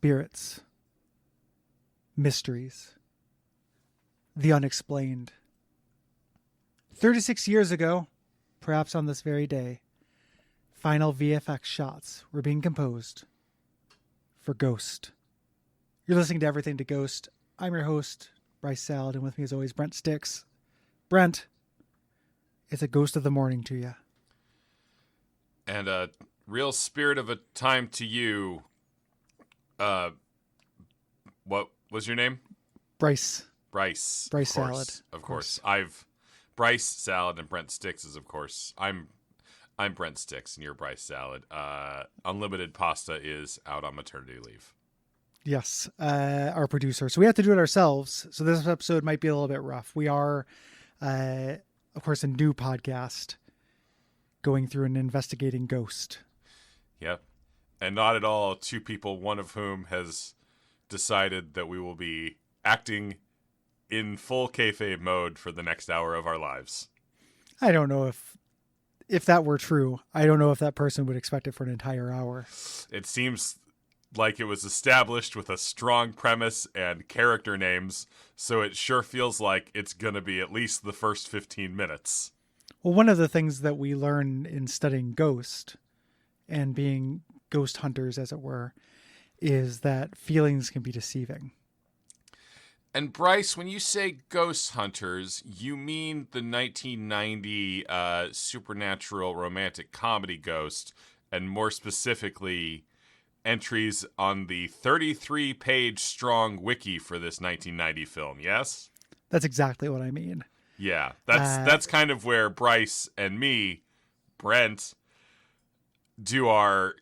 spirits, mysteries, the unexplained. 36 years ago, perhaps on this very day, final VFX shots were being composed for Ghost. You're listening to Everything to Ghost. I'm your host, Bryce Salad, and with me as always, Brent Sticks. Brent, it's a ghost of the morning to you. And a real spirit of a time to you. What was your name? Bryce. Bryce. Bryce of course, Salad. Of course. I've Bryce Salad and Brent Sticks is of course. I'm Brent Sticks and you're Bryce Salad. Unlimited Pasta is out on maternity leave. Yes, our producer. So we have to do it ourselves. So this episode might be a little bit rough. We are, of course, a new podcast going through and investigating Ghost. Yep. And not at all two people, one of whom has decided that we will be acting in full kayfabe mode for the next hour of our lives. I don't know if that were true. I don't know if that person would expect it for an entire hour. It seems like it was established with a strong premise and character names, so it sure feels like it's going to be at least the first 15 minutes. Well, one of the things that we learn in studying Ghost and being ghost hunters, as it were, is that feelings can be deceiving. And Bryce, when you say ghost hunters, you mean the 1990 supernatural romantic comedy Ghost, and more specifically, entries on the 33-page strong wiki for this 1990 film, yes? That's exactly what I mean. Yeah, that's kind of where Bryce and me, Brent, do our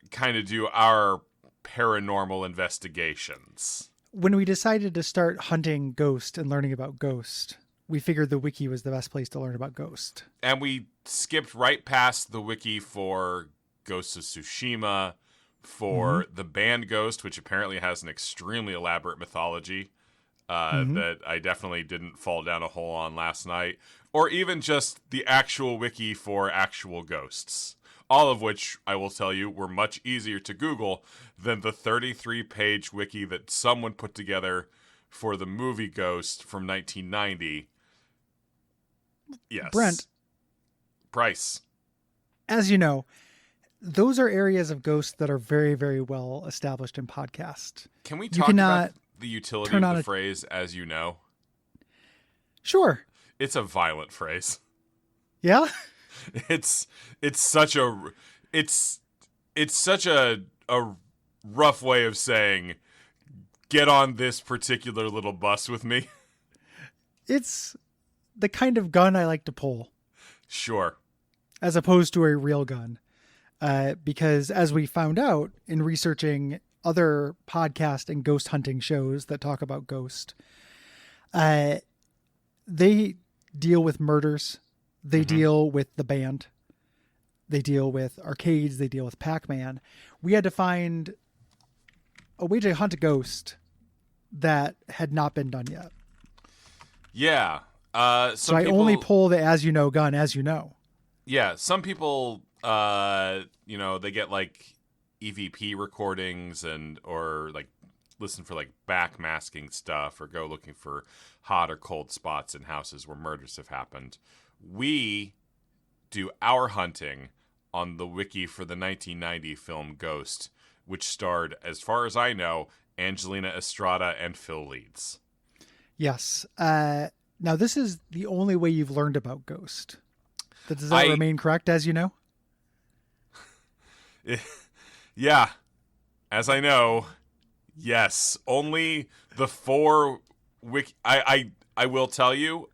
paranormal investigations. When we decided to start hunting Ghost and learning about Ghost, we figured the wiki was the best place to learn about Ghost. And we skipped right past the wiki for Ghosts of Tsushima, for the band Ghost, which apparently has an extremely elaborate mythology that I definitely didn't fall down a hole on last night, or even just the actual wiki for actual ghosts. All of which, I will tell you, were much easier to Google than the 33-page wiki that someone put together for the movie Ghost from 1990. Yes. Brent. Bryce. As you know, those are areas of Ghost that are very, very well established in podcast. Can we talk about the utility of the phrase, as you know? Sure. It's a violent phrase. Yeah? It's such a rough way of saying, get on this particular little bus with me. It's the kind of gun I like to pull. Sure. As opposed to a real gun. Because as we found out in researching other podcast and ghost hunting shows that talk about Ghost, they deal with murders. They deal with the band. They deal with arcades. They deal with Pac-Man. We had to find a way to hunt a ghost that had not been done yet. Yeah. So I only pull the as you know gun, as you know. Yeah. Some people, they get like EVP recordings or like listen for like backmasking stuff or go looking for hot or cold spots in houses where murders have happened. We do our hunting on the wiki for the 1990 film Ghost, which starred, as far as I know, Angelina, Estrada, and Phil Leeds. Yes. Now, this is the only way you've learned about Ghost. Does that remain correct, as you know? Yeah. As I know, yes. Only the 4 wiki... I will tell you,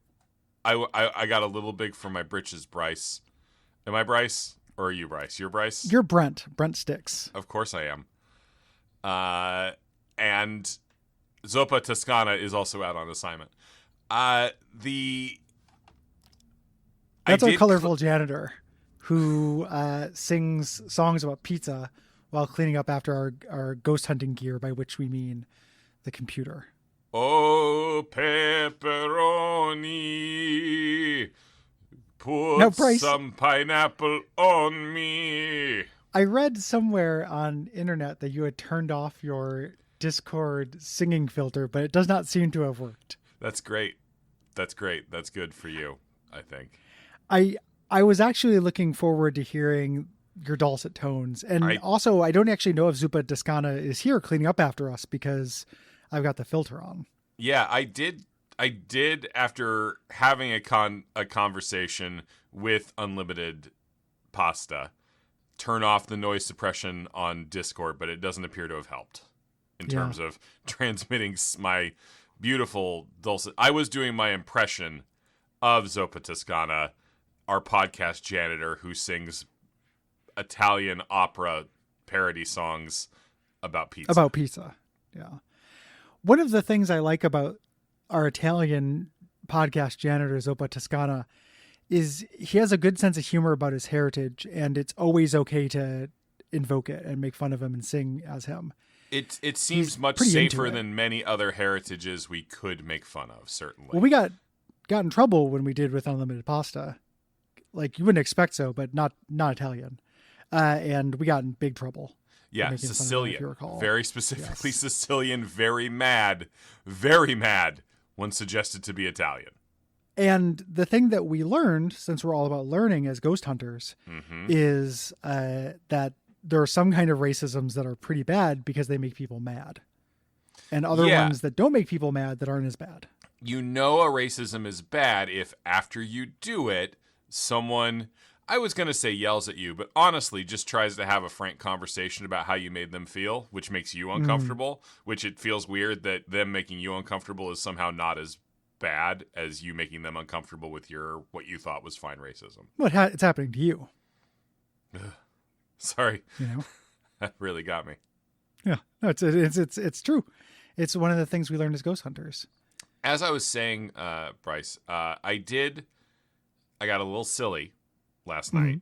I got a little big for my britches, Bryce. Am I Bryce? Or are you Bryce? You're Bryce? You're Brent. Brent Sticks. Of course I am. And Zoppa Toscana is also out on assignment. That's our colorful janitor who sings songs about pizza while cleaning up after our ghost hunting gear, by which we mean the computer. Oh, pepperoni, put Bryce, some pineapple on me. I read somewhere on internet that you had turned off your Discord singing filter, but it does not seem to have worked. That's great. That's great. That's good for you, I think. I was actually looking forward to hearing your dulcet tones. And also, I don't actually know if Zupa Descana is here cleaning up after us because I've got the filter on. Yeah, I did after having a conversation with Unlimited Pasta, turn off the noise suppression on Discord, but it doesn't appear to have helped in terms of transmitting my beautiful dulcet. I was doing my impression of Zuppa Toscana, our podcast janitor who sings Italian opera parody songs about pizza. About pizza, yeah. One of the things I like about our Italian podcast janitor, Zuppa Toscana, is he has a good sense of humor about his heritage, and it's always okay to invoke it and make fun of him and sing as him. It seems much safer than many other heritages we could make fun of, certainly. Well, we got in trouble when we did with Unlimited Pasta. Like, you wouldn't expect so, but not Italian. And we got in big trouble. Yeah, Sicilian. Very specifically Sicilian, very mad when suggested to be Italian. And the thing that we learned, since we're all about learning as ghost hunters, is that there are some kind of racisms that are pretty bad because they make people mad. And other ones that don't make people mad that aren't as bad. You know a racism is bad if after you do it, someone, I was going to say yells at you, but honestly just tries to have a frank conversation about how you made them feel, which makes you uncomfortable, which it feels weird that them making you uncomfortable is somehow not as bad as you making them uncomfortable with your what you thought was fine racism. Well, it's happening to you. Sorry. You know? That really got me. Yeah. No, it's true. It's one of the things we learned as ghost hunters. As I was saying, Bryce, I got a little silly last night,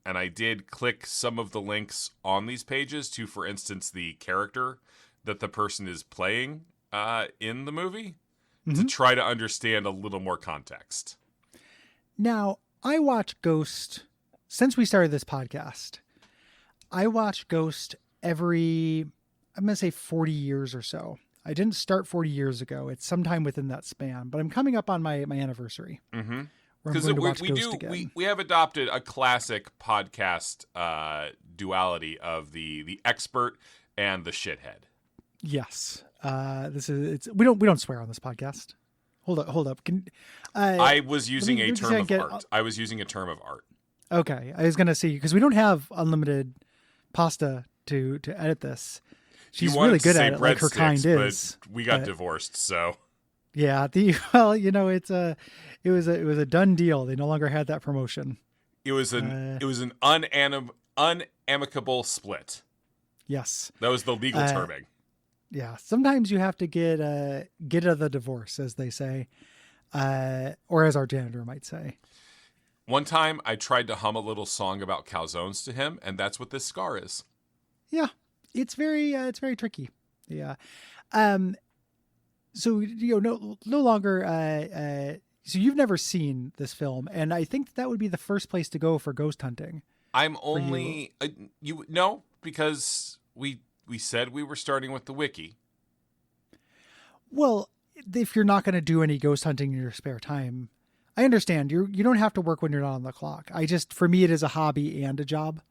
and I did click some of the links on these pages to, for instance, the character that the person is playing in the movie to try to understand a little more context. Now, I watch Ghost since we started this podcast. I watch Ghost every, I'm going to say 40 years or so. I didn't start 40 years ago. It's sometime within that span, but I'm coming up on my anniversary. Because we have adopted a classic podcast duality of the expert and the shithead. Yes, we don't swear on this podcast. Hold up. I was using a term of art. I was using a term of art. Okay, I was gonna see because we don't have Unlimited Pasta to edit this. She's really good at it, like her kind is. But we got divorced, so yeah. It was a done deal. They no longer had that promotion. It was an unamicable split. Yes, that was the legal terming. Yeah, sometimes you have to get out of the divorce, as they say, or as our janitor might say. One time, I tried to hum a little song about calzones to him, and that's what this scar is. Yeah, it's very tricky. Yeah, so no longer. So you've never seen this film, and I think that would be the first place to go for ghost hunting. I'm only because we said we were starting with the wiki. Well, if you're not going to do any ghost hunting in your spare time, I understand you don't have to work when you're not on the clock. For me, it is a hobby and a job.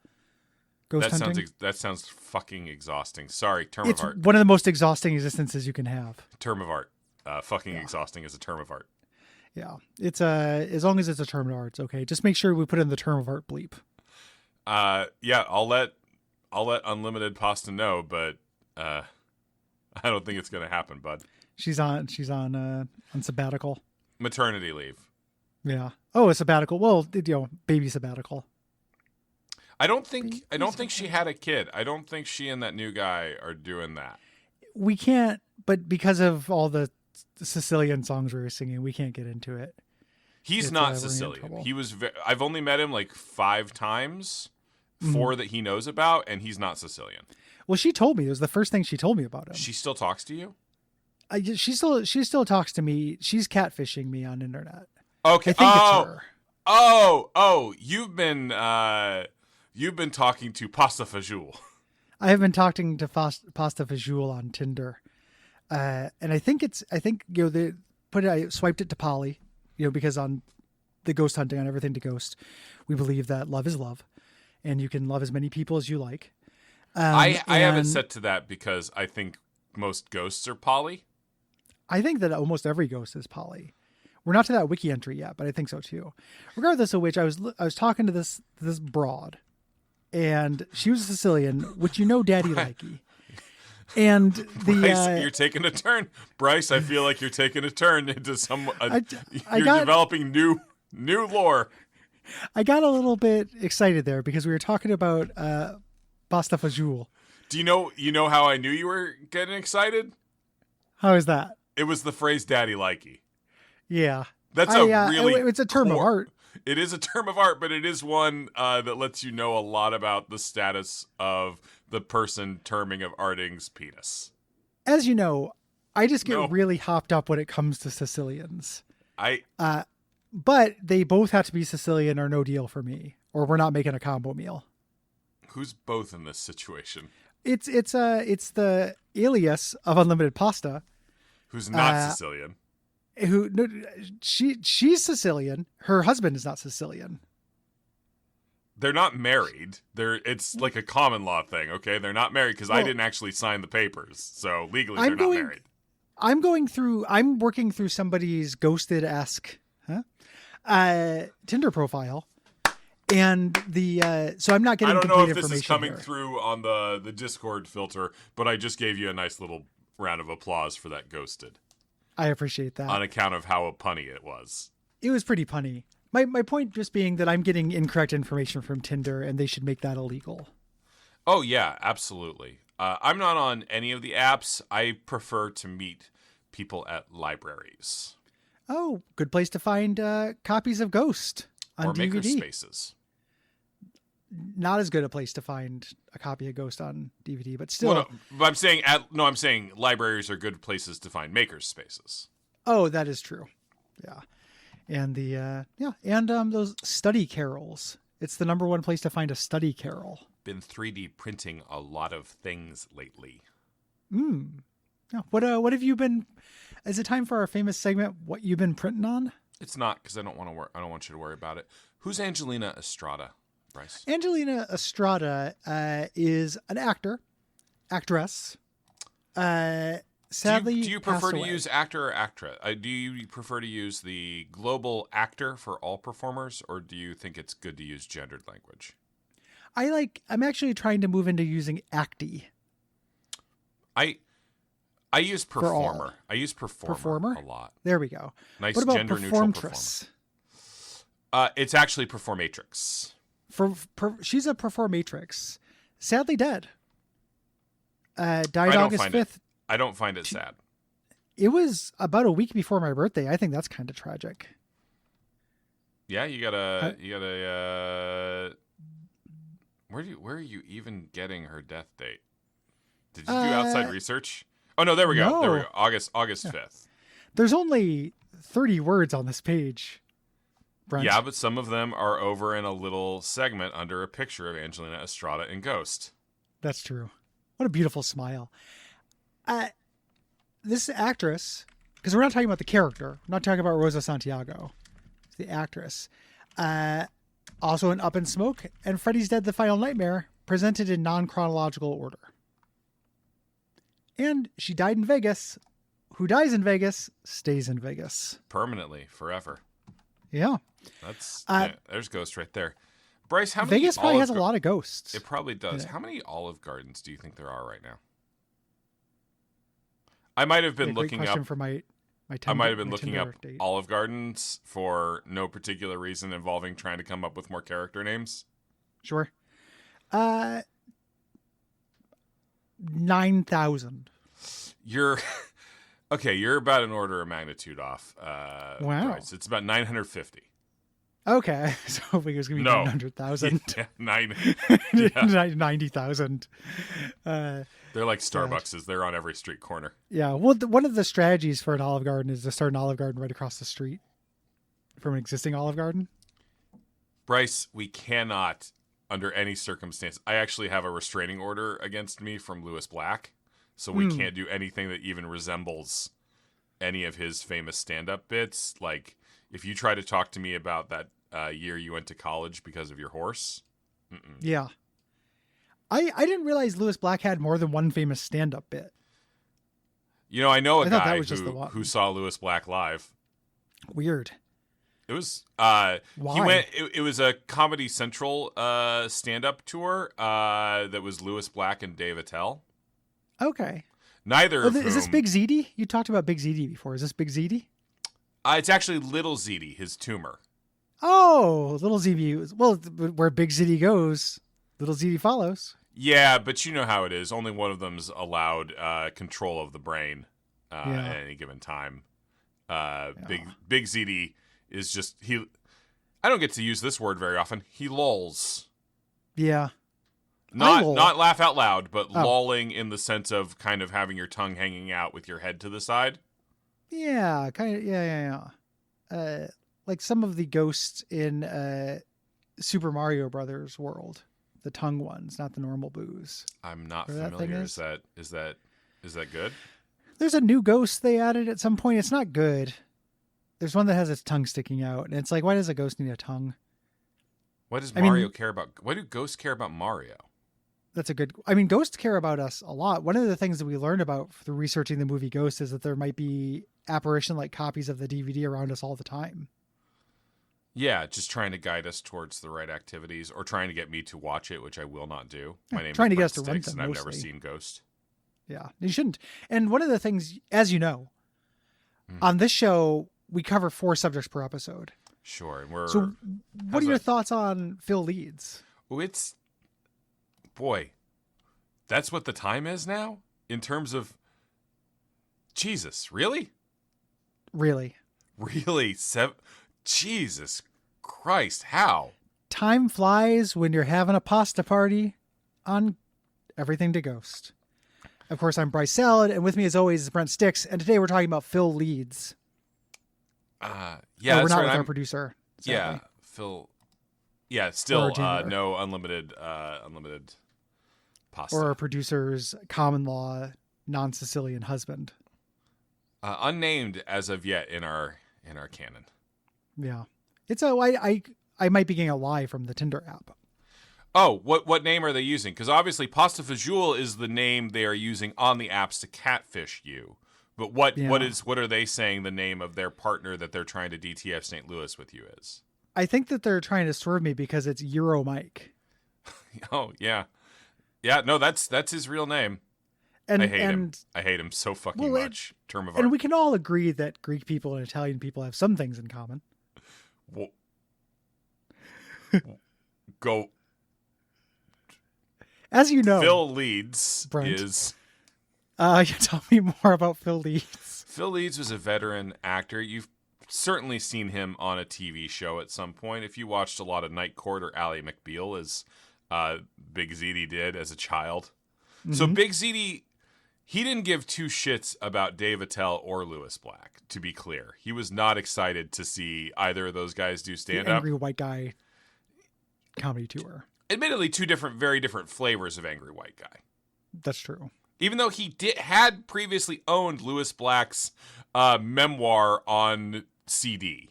Ghost hunting. That sounds fucking exhausting. Sorry, term it's of art. One of the most exhausting existences you can have. Term of art. Exhausting is a term of art. Yeah, it's as long as it's a term of art, it's okay. Just make sure we put in the term of art bleep. Yeah, I'll let Unlimited Pasta know, but I don't think it's gonna happen, bud. She's on sabbatical. Maternity leave. Yeah. Oh, a sabbatical. Well, baby sabbatical. I don't think she had a kid. I don't think she and that new guy are doing that. We can't, but because of all the Sicilian songs we were singing, we can't get into it. He's not Sicilian. He was. I've only met him like 5 times, 4 that he knows about, and he's not Sicilian. Well, she told me it was the first thing she told me about him. She still talks to you? She still talks to me. She's catfishing me on internet. Okay. I think it's her. Oh! You've been talking to Pasta Fajoule. I have been talking to Pasta Fajoule on Tinder. And I think I swiped it to Polly, because on the ghost hunting, on everything to ghost, we believe that love is love and you can love as many people as you like. I have it set to that because I think most ghosts are poly. I think that almost every ghost is poly. We're not to that wiki entry yet, but I think so too. Regardless of which, I was talking to this broad, and she was a Sicilian, which daddy likey. And Bryce, you're taking a turn. Bryce, I feel like you're taking a turn into you're developing new lore. I got a little bit excited there because we were talking about Pasta Fajoule. Do you know how I knew you were getting excited? How is that? It was the phrase "daddy likey." Yeah, that's it's a term of art. It is a term of art, but it is one that lets you know a lot about the status of the person terming of Arding's penis. As you know, I just get really hopped up when it comes to Sicilians. But they both have to be Sicilian or no deal for me, or we're not making a combo meal. Who's both in this situation? It's the alias of Unlimited Pasta, who's not Sicilian. She's Sicilian. Her husband is not Sicilian. They're not married. It's like a common law thing. Okay, they're not married because I didn't actually sign the papers, so legally they're not married. I'm working through somebody's ghosted-esque Tinder profile, and so I'm not getting. I don't know if this is coming here. Through on the Discord filter, but I just gave you a nice little round of applause for that ghosted. I appreciate that on account of how punny it was. It was pretty punny. My point just being that I'm getting incorrect information from Tinder, and they should make that illegal. Oh yeah, absolutely. I'm not on any of the apps. I prefer to meet people at libraries. Oh, good place to find copies of Ghost on or DVD. Makerspaces. Not as good a place to find a copy of Ghost on DVD, but still. Well, no, but I'm saying libraries are good places to find makerspaces. Oh, that is true. Yeah, and those study carols. It's the number one place to find a study carol. Been 3D printing a lot of things lately. Yeah. What have you been? Is it time for our famous segment? What you've been printing on? It's not, because I don't want you to worry about it. Who's Angelina Estrada, Bryce? Angelina Estrada is an actress. Sadly, do you prefer to use actor or actress? Do you prefer to use the global actor for all performers, or do you think it's good to use gendered language? I'm actually trying to move into using acty. I use performer. I use performer a lot. There we go. Nice what about gender neutral performer. It's actually performatrix. She's a performatrix. Sadly dead. Died August 5th. I don't find it sad. It was about a week before my birthday. I think that's kind of tragic. Yeah, you gotta. Where are you even getting her death date? Did you do outside research? Oh no, there we go. No. There we go. August 5th. There's only 30 words on this page, Brent. Yeah, but some of them are over in a little segment under a picture of Angelina Estrada in Ghost. That's true. What a beautiful smile. This actress, because we're not talking about the character, we're not talking about Rosa Santiago, it's the actress. Also in Up in Smoke and Freddy's Dead: The Final Nightmare, presented in non-chronological order. And she died in Vegas. Who dies in Vegas stays in Vegas. Permanently, forever. Yeah. There's Ghost right there. Bryce, how many Vegas probably has a lot of ghosts. It probably does. How many Olive Gardens do you think there are right now? I might have been looking up for my I might have been looking up date. Olive Gardens for no particular reason involving trying to come up with more character names. Sure. 9,000. You're about an order of magnitude off. Wow. Price. It's about 950. Okay. So I think it was going to be 900,000. Yeah, 90,000. They're like Starbucks. They're on every street corner. Yeah. Well, one of the strategies for an Olive Garden is to start an Olive Garden right across the street from an existing Olive Garden. Bryce, we cannot under any circumstance. I actually have a restraining order against me from Lewis Black, so we can't do anything that even resembles any of his famous stand-up bits. Like, if you try to talk to me about that year you went to college because of your horse. Yeah. I didn't realize Lewis Black had more than one famous stand-up bit. You know, I know a I thought guy that was just the one. who saw Lewis Black live. Weird. It was Why? he went. It was a Comedy Central stand-up tour that was Lewis Black and Dave Attell. Okay. Neither of whom, is this Big ZD? You talked about Big ZD before. Is this Big ZD? It's actually Little ZD, his tumor. Oh, Little ZD. Well, where Big ZD goes, Little ZD follows. Yeah, but you know how it is. Only one of them's allowed control of the brain at any given time. Big ZD is just he. I don't get to use this word very often. He lolls. Yeah. Not laugh out loud, but lolling in the sense of kind of having your tongue hanging out with your head to the side. Yeah, kind of. Yeah. Like some of the ghosts in Super Mario Brothers world, the tongue ones, not the normal boos. I'm not familiar. Is that good? There's a new ghost they added at some point. It's not good. There's one that has its tongue sticking out, and it's like, why does a ghost need a tongue? What does Mario care about? Why do ghosts care about Mario? That's a good. I mean, ghosts care about us a lot. One of the things that we learned about through researching the movie Ghost is that there might be apparition-like copies of the DVD around us all the time. Yeah, just trying to guide us towards the right activities, or trying to get me to watch it, which I will not do. My name is trying to get us Brent to rent Sticks, them, and I've mostly. never seen Ghost. Yeah, you shouldn't. And one of the things, as you know, on this show, we cover 4 subjects per episode. Sure, and we're. So, what are your thoughts on Phil Leeds? Oh, boy, that's what the time is now in terms of. Jesus, really? Really? Jesus Christ, how? Time flies when you're having a pasta party on Everything to Ghost. Of course, I'm Bryce Salad, and with me as always is Brent Sticks, and today we're talking about Phil Leeds. Yeah, we're not right. with our producer. Sadly. Yeah, Phil. Yeah, still Or no unlimited pasta. Or our producer's common law non-Sicilian husband. Unnamed as of yet in our canon. Yeah, it's I might be getting a lie from the Tinder app. Oh, what name are they using? Because obviously Pasta Fajoule is the name they are using on the apps to catfish you. But what are they saying the name of their partner that they're trying to DTF St. Louis with you is? I think that they're trying to swerve me because it's Euro Mike. Oh yeah, yeah. No, that's his real name. And I hate him. I hate him so fucking much. Term of art. And we can all agree that Greek people and Italian people have some things in common. Well, go. As you know, Phil Leeds Brent, is. Tell me more about Phil Leeds. Phil Leeds was a veteran actor. You've certainly seen him on a TV show at some point. If you watched a lot of Night Court or Ally McBeal, as Big ZD did as a child. Mm-hmm. So Big ZD, he didn't give 2 shits about Dave Attell or Lewis Black, to be clear. He was not excited to see either of those guys do stand-up. The Angry White Guy comedy tour. Admittedly, 2 very different flavors of Angry White Guy. That's true. Even though he had previously owned Lewis Black's memoir on CD.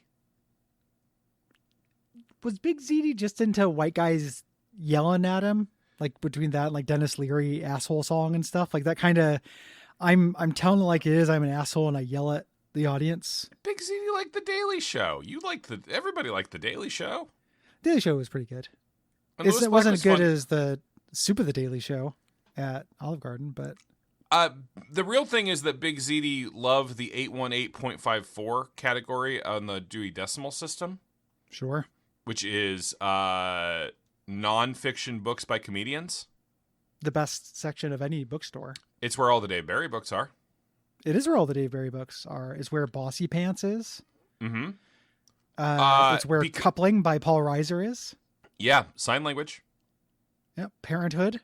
Was Big ZD just into white guys yelling at him? Like between that and like Dennis Leary asshole song and stuff? Like that kind of, I'm telling it like it is, I'm an asshole and I yell at the audience. Big ZD liked The Daily Show. Everybody liked The Daily Show. Daily Show was pretty good. It wasn't as good as the Soup of the Daily Show at Olive Garden, but the real thing is that Big ZD loved the 818.54 category on the Dewey Decimal System. Sure. Which is nonfiction books by comedians. The best section of any bookstore. It's where all the Dave Barry books are. It is where all the Dave Barry books are. It's where Bossy Pants is. Mm-hmm. It's where Coupling by Paul Reiser is. Yeah, sign language. Yep, Parenthood.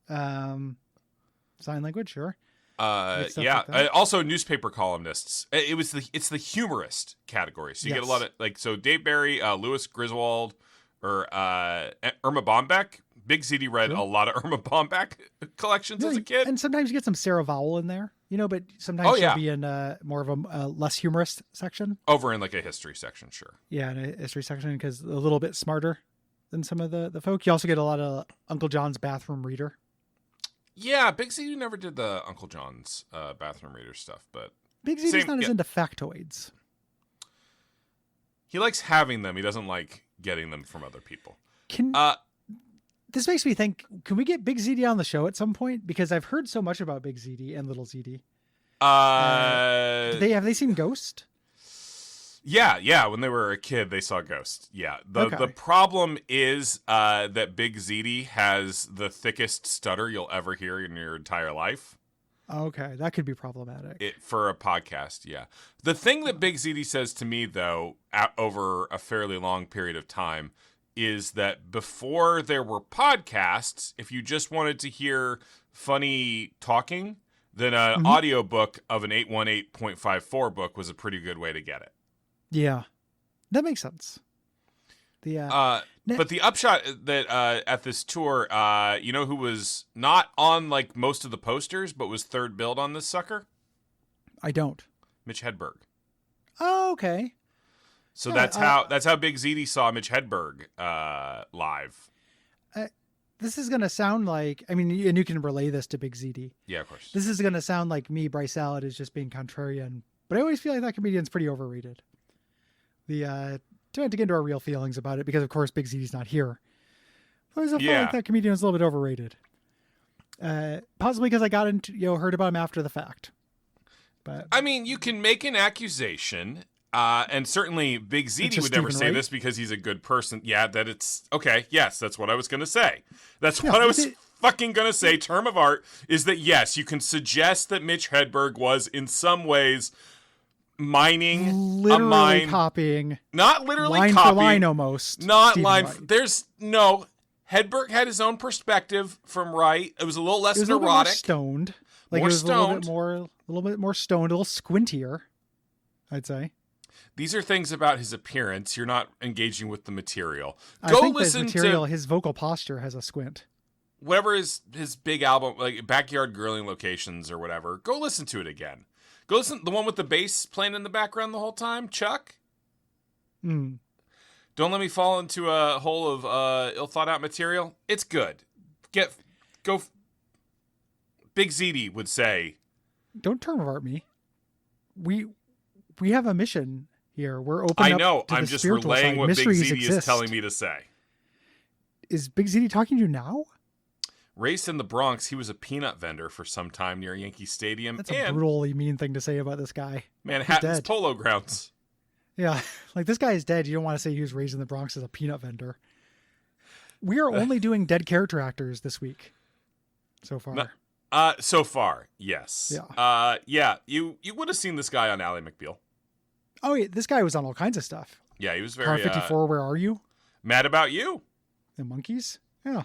Sign language, sure. Yeah. Like also, newspaper columnists. It's the humorist category. So you get a lot of so Dave Barry, Lewis Griswold, or Irma Bombeck. Big ZD read a lot of Irma Bombeck collections as a kid. And sometimes you get some Sarah Vowell in there, but sometimes she'll be in more of a less humorous section. Over in like a history section, sure. Yeah, in a history section, because a little bit smarter than some of the folk. You also get a lot of Uncle John's Bathroom Reader. Yeah, Big ZD never did the Uncle John's Bathroom Reader stuff, but Big ZD's not as into factoids. He likes having them. He doesn't like getting them from other people. This makes me think, can we get Big ZD on the show at some point? Because I've heard so much about Big ZD and Little ZD. Have they seen Ghost? Yeah. When they were a kid, they saw Ghost. Yeah. The problem is that Big ZD has the thickest stutter you'll ever hear in your entire life. Okay, that could be problematic. For a podcast, yeah. The thing that Big ZD says to me, though, over a fairly long period of time, is that before there were podcasts, if you just wanted to hear funny talking, then an audiobook of an 818.54 book was a pretty good way to get it. Yeah, that makes sense. But the upshot that at this tour, you know who was not on like most of the posters, but was third billed on this sucker? I don't. Mitch Hedberg. Oh, okay. So that's how Big ZD saw Mitch Hedberg live. This is gonna sound like, and you can relay this to Big ZD. Yeah, of course. This is gonna sound like me, Bryce Salad, is just being contrarian, but I always feel like that comedian's pretty overrated. Trying to get into our real feelings about it, because of course Big ZD's not here. I always feel like that comedian was a little bit overrated. Possibly because I got into heard about him after the fact. But you can make an accusation. And certainly Big ZD would never say this because he's a good person. Yeah, that it's okay. Yes, that's what I was going to say. That's what I was fucking going to say. Term of art is that, yes, you can suggest that Mitch Hedberg was in some ways literally copying. Not literally line copying. For line almost. Not Stephen line. Wright. There's no. Hedberg had his own perspective from Wright. It was a little less neurotic. More stoned. Like more it was stoned. A little bit more stoned, a little squintier, I'd say. These are things about his appearance. You're not engaging with the material. I think listen his material, his vocal posture has a squint. Whatever his big album, like Backyard Grilling Locations or whatever, go listen to it again. Go listen the one with the bass playing in the background the whole time, Chuck. Don't let me fall into a hole of ill thought out material. It's good. Go. Big ZD would say, "Don't term of art me. We have a mission." Here, we're open. I know. I'm just relaying what Big ZD is telling me to say. Is Big ZD talking to you now? Raised in the Bronx, he was a peanut vendor for some time near Yankee Stadium. That's a brutally mean thing to say about this guy. Manhattan's Polo Grounds. Yeah, like this guy is dead. You don't want to say he was raised in the Bronx as a peanut vendor. We are only doing dead character actors this week, so far. So far, yes. Yeah. You would have seen this guy on Ally McBeal. Oh, yeah, this guy was on all kinds of stuff. Yeah, he was very... Car 54, Where Are You? Mad About You. The Monkees? Yeah.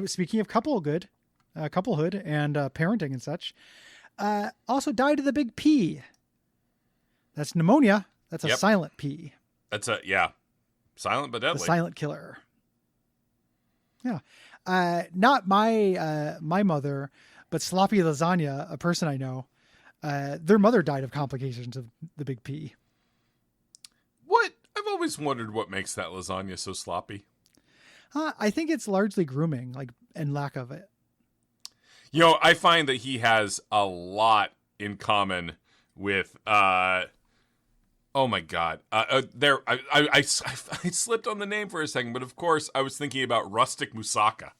Speaking of couplehood and parenting and such, also died of the big P. That's pneumonia. That's a silent P. That's silent but deadly. The silent killer. Yeah. Not my mother, but Sloppy Lasagna, a person I know, their mother died of complications of the big P. What? I've always wondered what makes that lasagna so sloppy. I think it's largely grooming, and lack of it. I find that he has a lot in common with. Oh my God! I slipped on the name for a second, but of course I was thinking about Rustic Moussaka.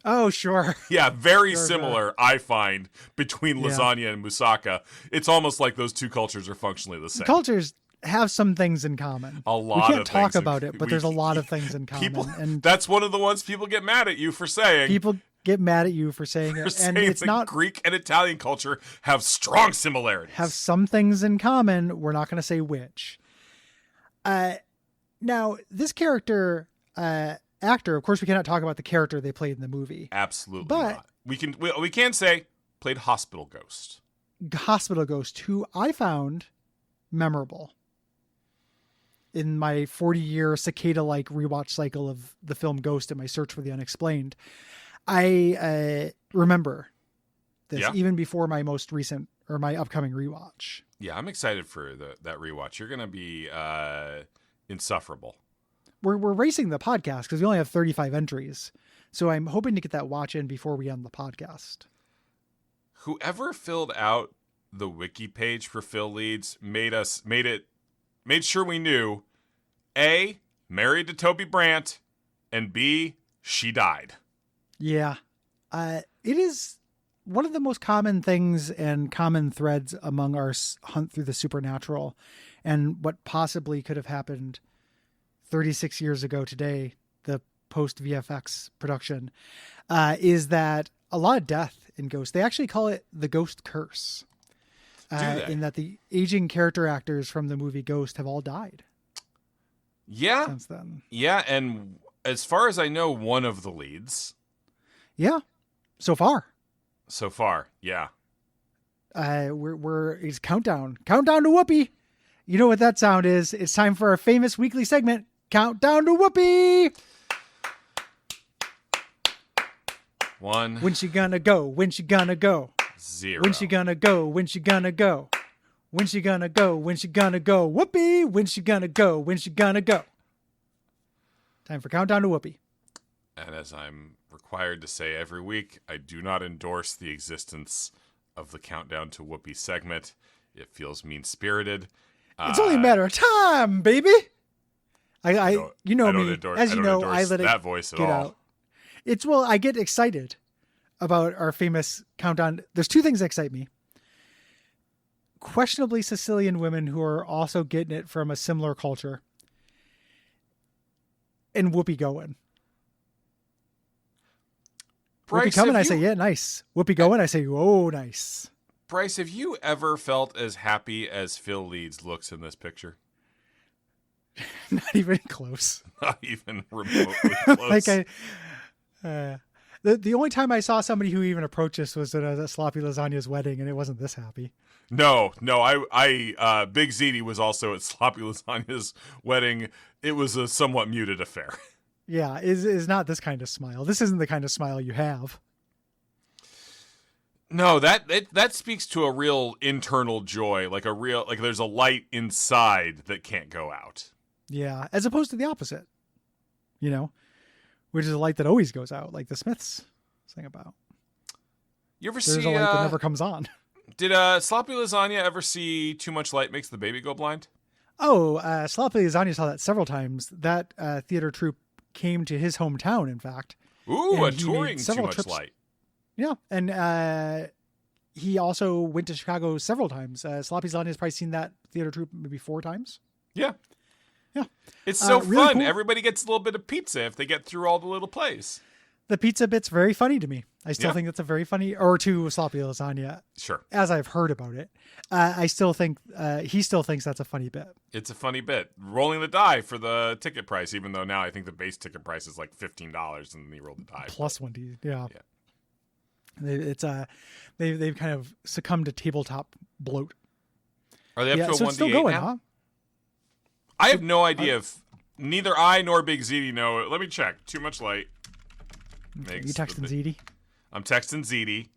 Oh, sure. Yeah, very similar. Sure. I find between lasagna and moussaka, it's almost like those two cultures are functionally the same. Cultures have some things in common. A lot. We can't talk about it, but there's a lot of things in common. And that's one of the ones people get mad at you for saying. People get mad at you for saying it, and it's not. Greek and Italian culture have strong similarities. Have some things in common. We're not going to say which. Now, this character. Actor, of course, we cannot talk about the character they played in the movie. Absolutely not. We can say played Hospital Ghost. Hospital Ghost, who I found memorable. in my 40-year cicada-like rewatch cycle of the film Ghost and my search for the unexplained, I remember this even before my most recent or my upcoming rewatch. Yeah, I'm excited for that rewatch. You're going to be insufferable. We're racing the podcast because we only have 35 entries. So I'm hoping to get that watch in before we end the podcast. Whoever filled out the wiki page for Phil Leeds made sure we knew A, married to Toby Brant, and B, she died. Yeah. It is one of the most common things and common threads among our hunt through the supernatural, and what possibly could have happened 36 years ago today, the post VFX production, is that a lot of death in Ghost. They actually call it the Ghost Curse. In that the aging character actors from the movie Ghost have all died. Yeah. Since then. Yeah, and as far as I know, one of the leads. Yeah. So far, yeah. It's countdown to Whoopi. You know what that sound is? It's time for our famous weekly segment, Countdown to Whoopi. One. When she gonna go? When she gonna go? 0. When she gonna go? When she gonna go? When she gonna go? When she gonna go? Whoopi. When she gonna go? When she gonna go? Time for Countdown to Whoopi. And as I'm required to say every week, I do not endorse the existence of the Countdown to Whoopi segment. It feels mean-spirited. It's only a matter of time, baby. I you know me. As you know, I let that voice at all. Out. I get excited about our famous countdown. There's two things that excite me. Questionably Sicilian women who are also getting it from a similar culture. And Whoopi going. Bryce, Whoopi coming, I say, yeah, nice. Whoopi going, I say, oh, nice. Bryce, have you ever felt as happy as Phil Leeds looks in this picture? Not even close. Not even remotely close. The only time I saw somebody who even approached this was at a Sloppy Lasagna's wedding, and it wasn't this happy. No, I Big Ziti was also at Sloppy Lasagna's wedding. It was a somewhat muted affair. Yeah, is not this kind of smile. This isn't the kind of smile you have. No, that speaks to a real internal joy, like there's a light inside that can't go out. Yeah, as opposed to the opposite, which is a light that always goes out, like the Smiths sing about. You ever There's see a light that never comes on. Did Sloppy Lasagna ever see Too Much Light Makes the Baby Go Blind? Oh, Sloppy Lasagna saw that several times. That theater troupe came to his hometown, in fact. Ooh, a touring Too Much trips. Light. Yeah, and he also went to Chicago several times. Sloppy Lasagna has probably seen that theater troupe maybe 4 times. Yeah. Yeah. It's so really fun. cool. Everybody gets a little bit of pizza if they get through all the little plays. The pizza bit's very funny to me. I still think that's a very funny, or to Sloppy Lasagna. Sure. As I've heard about it. I still think, he still thinks that's a funny bit. It's a funny bit. Rolling the die for the ticket price, even though now I think the base ticket price is like $15 and he rolled the die. Plus $1. Yeah. It's they've kind of succumbed to tabletop bloat. Are they up to a 1D8 still going, now? huh? I have no idea if neither I nor Big Ziti know it. Let me check. Too Much Light. You texting Ziti? I'm texting Ziti.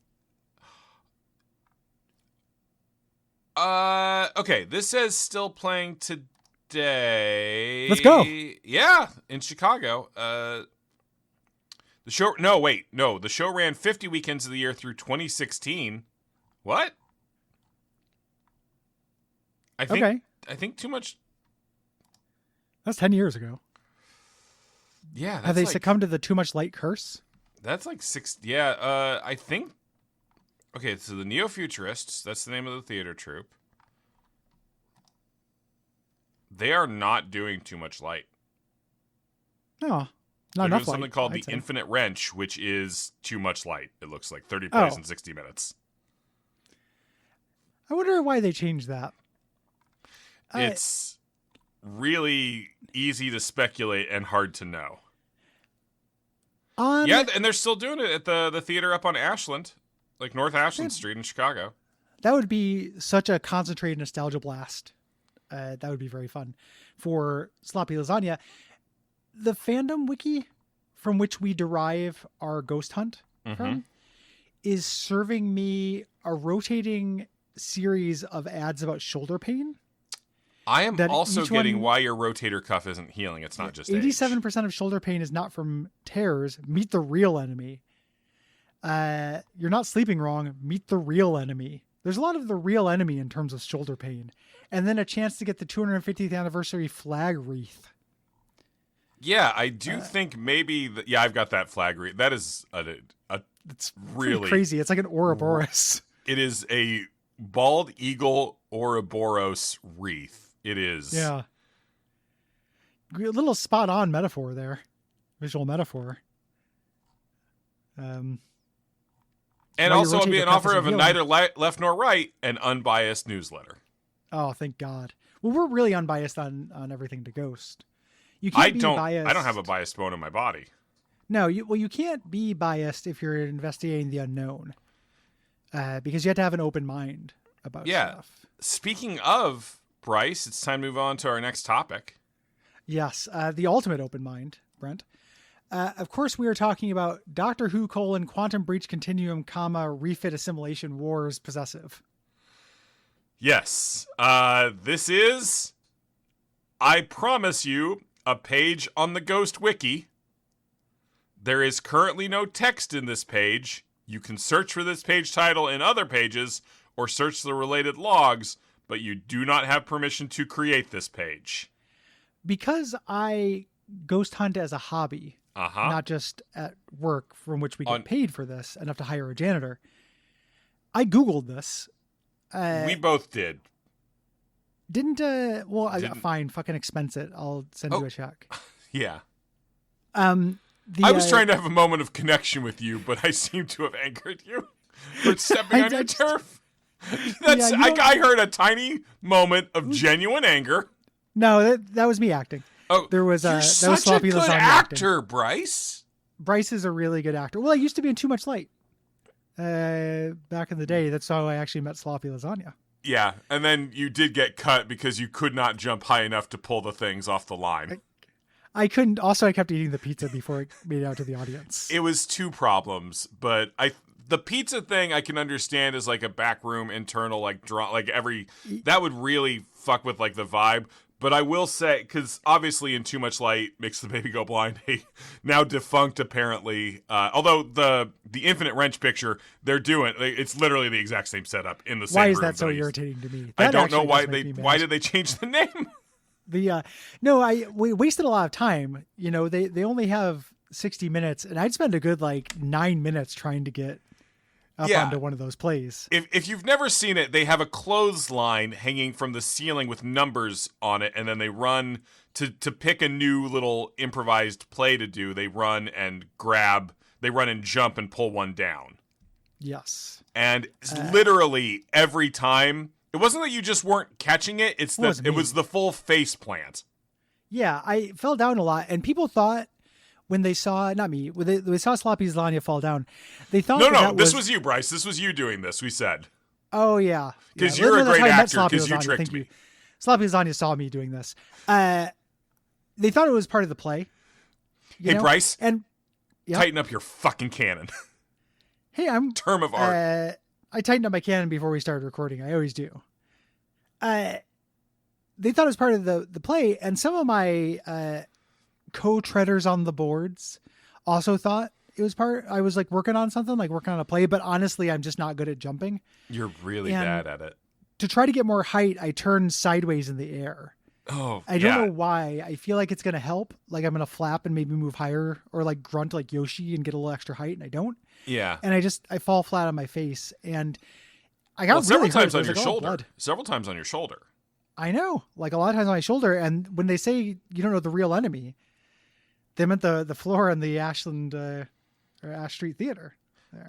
Okay, this says still playing today. Let's go. Yeah, in Chicago. The show the show ran 50 weekends of the year through 2016. What? I think Too Much. That's 10 years ago. Yeah, that's have they succumbed to the Too Much Light curse? That's like 6. Yeah, I think. Okay, so the Neo-Futurists, that's the name of the theater troupe. They are not doing Too Much Light. No, They're enough doing something light, called I'd the say. Infinite Wrench, which is Too Much Light. It looks like 30 plays in 60 minutes. I wonder why they changed that. It's really easy to speculate and hard to know. Yeah, and they're still doing it at the theater up on Ashland, like North Ashland Street in Chicago. That would be such a concentrated nostalgia blast That would be very fun. For Sloppy Lasagna, the fandom wiki from which we derive our ghost hunt from is serving me a rotating series of ads about shoulder pain. I am also getting why your rotator cuff isn't healing. It's not just 87% of shoulder pain is not from tears. Meet the real enemy. You're not sleeping wrong. Meet the real enemy. There's a lot of the real enemy in terms of shoulder pain. And then a chance to get the 250th anniversary flag wreath. Yeah, I do think maybe... I've got that flag wreath. That is it's really crazy. It's like an Ouroboros. It is a bald eagle Ouroboros wreath. It is. Yeah. A little spot on metaphor there. Visual metaphor. And also it'll be an offer of a neither left nor right, an unbiased newsletter. Oh, thank God. Well, we're really unbiased on everything to Ghost. You can't be biased. I don't have a biased bone in my body. No, you can't be biased if you're investigating the unknown. Because you have to have an open mind about stuff. Speaking of Bryce, it's time to move on to our next topic. Yes, the ultimate open mind, Brent. Of course, we are talking about Doctor Who: Quantum Breach Continuum, refit assimilation wars possessive. Yes, this is, I promise you, a page on the Ghost Wiki. There is currently no text in this page. You can search for this page title in other pages or search the related logs, but you do not have permission to create this page. Because I ghost hunt as a hobby, not just at work from which we get paid for this, enough to hire a janitor, I Googled this. We both did. Fine, fucking expense it. I'll send you a check. Yeah. I was trying to have a moment of connection with you, but I seem to have angered you for stepping on your turf. I heard a tiny moment of genuine anger. No, that was me acting. Oh, there was you're such a good actor, Bryce. Bryce is a really good actor. Well, I used to be in Too Much Light back in the day. That's how I actually met Sloppy Lasagna. Yeah, and then you did get cut because you could not jump high enough to pull the things off the line. I couldn't. Also, I kept eating the pizza before it made it out to the audience. It was two problems, but the pizza thing I can understand is like a backroom internal that would really fuck with like the vibe. But I will say, because obviously in Too Much Light Makes the Baby Go Blind, a now defunct apparently. Although the Infinite Wrench picture they're doing, it's literally the exact same setup in the same room. Why is that so irritating to me? I don't know why did they change the name? We wasted a lot of time. You know, they only have 60 minutes, and I'd spend a good 9 minutes trying to get up onto one of those plays. If you've never seen it, they have a clothesline hanging from the ceiling with numbers on it, and then they run to pick a new little improvised play to do. They run and jump and pull one down. Yes. And literally every time, it wasn't that you just weren't catching it, it was the full face plant. Yeah, I fell down a lot, and people thought when they saw, not me, when they saw Sloppy Lasagna fall down, they thought this was you, Bryce. This was you doing this, we said. Oh, yeah. Because you're a great actor, because you tricked me. Sloppy Lasagna saw me doing this. They thought it was part of the play. Hey, Bryce, tighten up your fucking cannon. Hey, I'm... Term of art. I tightened up my cannon before we started recording. I always do. They thought it was part of the play, and some of my co-treaders on the boards also thought it was part. I was working on something, working on a play, but honestly, I'm just not good at jumping. You're really bad at it. To try to get more height, I turn sideways in the air. Oh, I don't know why. I feel like it's going to help. I'm going to flap and maybe move higher, or grunt like Yoshi and get a little extra height, and I don't. Yeah. And I fall flat on my face, and I got several times on your shoulder. Several times on your shoulder. I know, a lot of times on my shoulder. And when they say you don't know the real enemy, they meant the floor in the Ashland or Ash Street Theater. There.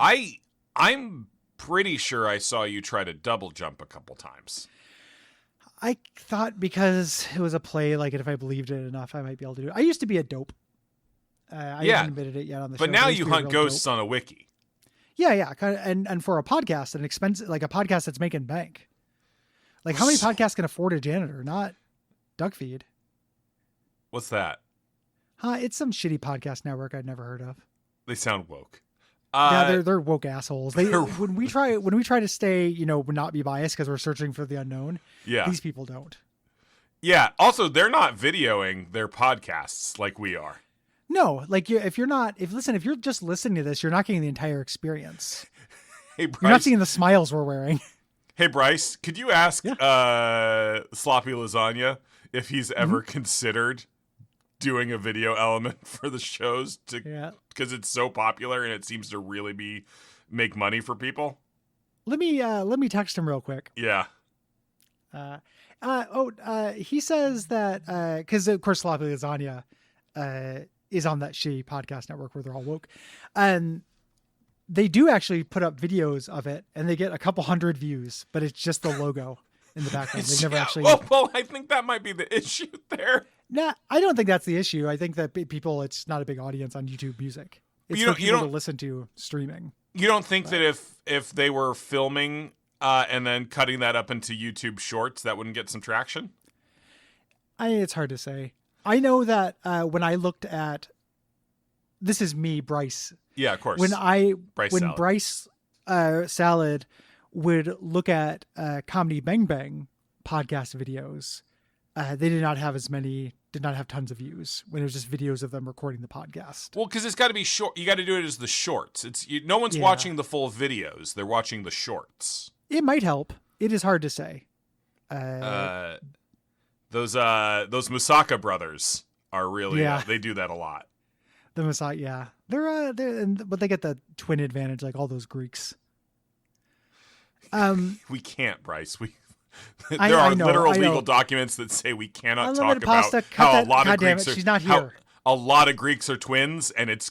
I'm pretty sure I saw you try to double jump a couple times. I thought because it was a play, if I believed it enough, I might be able to do it. I used to be a dope. I haven't admitted it yet on the show. But now you hunt ghosts on a wiki. Yeah. And for a podcast, an expensive, a podcast that's making bank. How many podcasts can afford a janitor? Not Duckfeed. What's that? It's some shitty podcast network I'd never heard of. They sound woke. Yeah, they're woke assholes. When we try to stay, not be biased because we're searching for the unknown. Yeah. These people don't. Yeah. Also, they're not videoing their podcasts like we are. No, like if you're just listening to this, you're not getting the entire experience. Hey, Bryce. You're not seeing the smiles we're wearing. Hey, Bryce, could you ask Sloppy Lasagna if he's ever considered doing a video element for the shows because it's so popular and it seems to really make money for people? Let me text him real quick. Yeah. He says that because of course Sloppy Lasagna is on that shitty podcast network where they're all woke, and they do actually put up videos of it and they get a couple hundred views, but it's just the logo in the background. They've never actually. Well, I think that might be the issue there. Nah, I don't think that's the issue. I think that it's not a big audience on YouTube Music. It's for people to listen to streaming. You don't think that if they were filming and then cutting that up into YouTube Shorts, that wouldn't get some traction? It's hard to say. I know that when I looked at, this is me, Bryce. Yeah, of course. Bryce Salad would look at Comedy Bang Bang podcast videos, they did not have tons of views when it was just videos of them recording the podcast. Well, because it's got to be short. You got to do it as the shorts. No one's watching the full videos. They're watching the shorts. It might help. It is hard to say. Those Musaka brothers are really they do that a lot. The Musaka, yeah, but they get the twin advantage like all those Greeks. We can't, Bryce. There are literal legal documents that say we cannot talk about how a lot of Greeks are. She's not here. A lot of Greeks are twins, and it's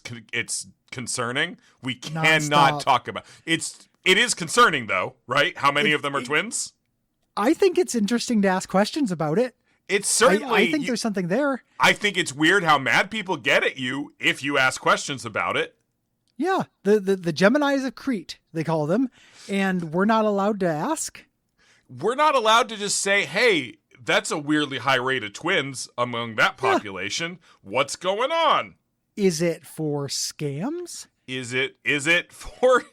concerning. We cannot talk about it. It is concerning, though, right? How many of them are twins? I think it's interesting to ask questions about it. It's certainly. I think there's something there. I think it's weird how mad people get at you if you ask questions about it. Yeah, the Geminis of Crete, they call them, and we're not allowed to ask. We're not allowed to just say, hey, that's a weirdly high rate of twins among that population. Yeah. What's going on? Is it for scams? Is it for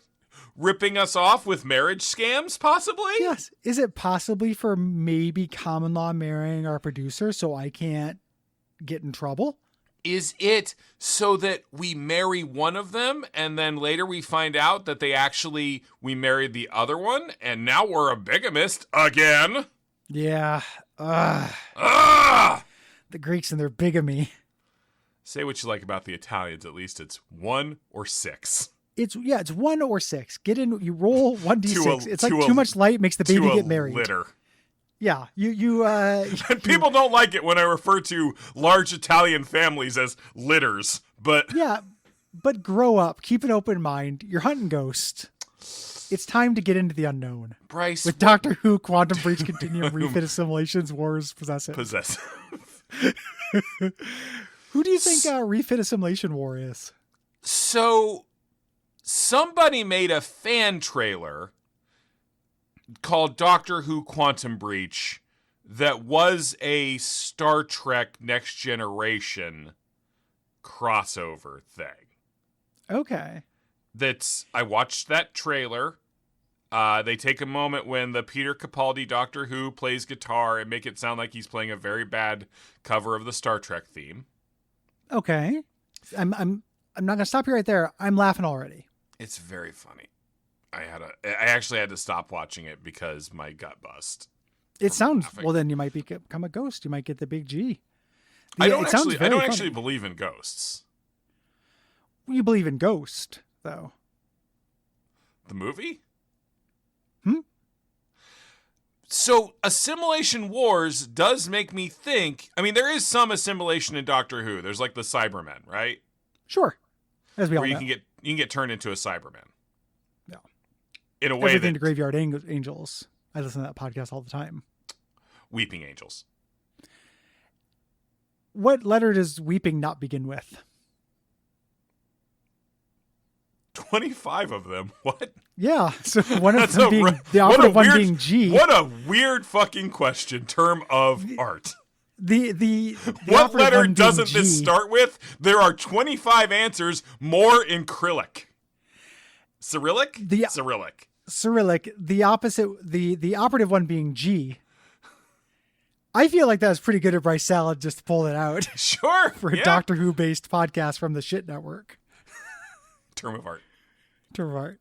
ripping us off with marriage scams, possibly? Yes. Is it possibly for maybe common law marrying our producer so I can't get in trouble? Is it so that we marry one of them and then later we find out that we married the other one and now we're a bigamist again? Yeah. The Greeks and their bigamy. Say what you like about the Italians. At least it's 1 or 6. It's 1 or 6. Get in. You roll 1d6. It's like too much light makes the baby get married. Litter. Yeah, and people don't like it when I refer to large Italian families as litters, but yeah, but grow up, keep an open mind. You're hunting ghosts. It's time to get into the unknown. Bryce, with Doctor Who, Quantum Breach, Continuum, Refit Assimilations, Wars, Possessive. Who do you think Refit Assimilation War is? So, somebody made a fan trailer called Doctor Who Quantum Breach that was a Star Trek Next Generation crossover thing. Okay. I watched that trailer. They take a moment when the Peter Capaldi Doctor Who plays guitar and make it sound like he's playing a very bad cover of the Star Trek theme. Okay. I'm not going to stop you right there. I'm laughing already. It's very funny. I actually had to stop watching it because my gut bust. It sounds laughing. Well, then you might become a ghost. You might get the big G. I don't actually believe in ghosts. You believe in Ghost, though. The movie? So Assimilation Wars does make me think. I mean, there is some assimilation in Doctor Who. There's like the Cybermen, right? Sure. As we all know. You can get turned into a Cyberman. Yeah. In a way Everything to Graveyard Angels. I listen to that podcast all the time. Weeping Angels. What letter does weeping not begin with? 25 of them. What? Yeah. So one of them being G. What a weird fucking question. Term of art. The What operative letter one being doesn't G. this start with? There are 25 answers, more in Cyrillic. Cyrillic? Cyrillic. Cyrillic. The opposite. The operative one being G. I feel like that was pretty good of Bryce Salad just to pull it out. Sure. For a Doctor Who based podcast from the Shit Network. Term of art. Term of art.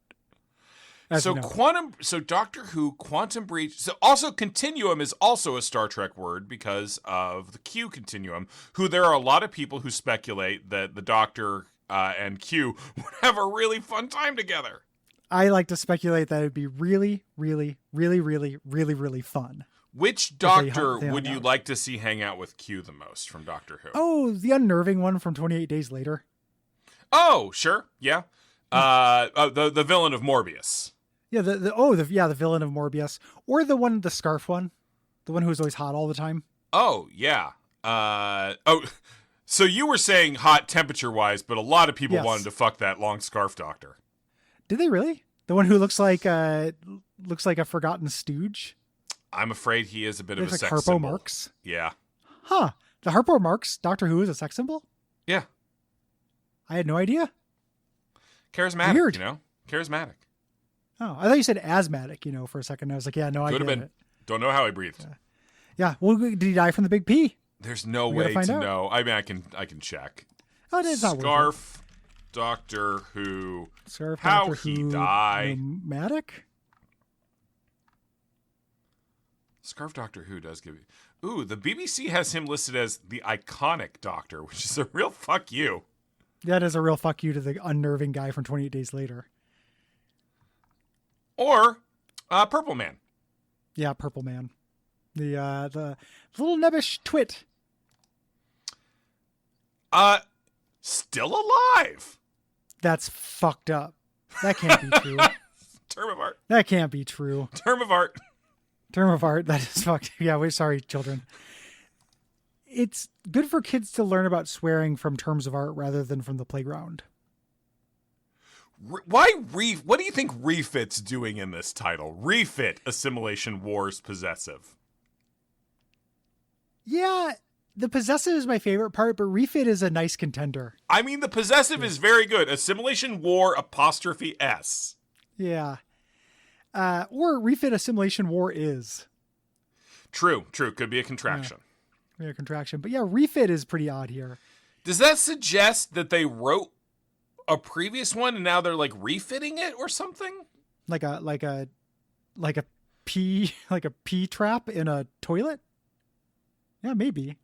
So Doctor Who, Quantum Breach. So also Continuum is also a Star Trek word because of the Q continuum, who there are a lot of people who speculate that the Doctor and Q would have a really fun time together. I like to speculate that it'd be really, really, really, really, really, really fun. Which Doctor would you like to see hang out with Q the most from Doctor Who? Oh, the unnerving one from 28 Days Later. Oh, sure. Yeah. The villain of Morbius. Yeah, the villain of Morbius. Or the scarf one. The one who was always hot all the time. Oh, yeah. So you were saying hot temperature-wise, but a lot of people wanted to fuck that long scarf doctor. Did they really? The one who looks like a forgotten stooge? I'm afraid he is a bit of a sex Harpo symbol. Marx? Yeah. Huh. The Harpo Marx Doctor Who is a sex symbol? Yeah. I had no idea. Charismatic, Weird. Charismatic. Oh, I thought you said asthmatic, for a second. I was like, yeah, no, I get it. Don't know how he breathed. Yeah. Well, did he die from the big P? There's no way to know. I mean, I can check. Oh, it's not Scarf Doctor Who. Scarf how Doctor he Who died. Pneumatic? Scarf Doctor Who does give you. Ooh, the BBC has him listed as the iconic Doctor, which is a real fuck you. That is a real fuck you to the unnerving guy from 28 Days Later. Or Purple Man. Yeah, Purple Man. The little nebbish twit. Still alive. That's fucked up. That can't be true. Term of art. That can't be true. Term of art. Term of art. That is fucked. Yeah, we're sorry, children. It's good for kids to learn about swearing from terms of art rather than from the playground. What do you think Refit's doing in this title? Refit, Assimilation Wars Possessive. Yeah, the possessive is my favorite part, but Refit is a nice contender. I mean, the possessive is very good. Assimilation War 'S. Yeah. Or Refit Assimilation War is. True. Could be a contraction. Yeah, contraction. But yeah, Refit is pretty odd here. Does that suggest that they wrote a previous one and now they're like refitting it or something? Like a pee trap in a toilet? Yeah, maybe.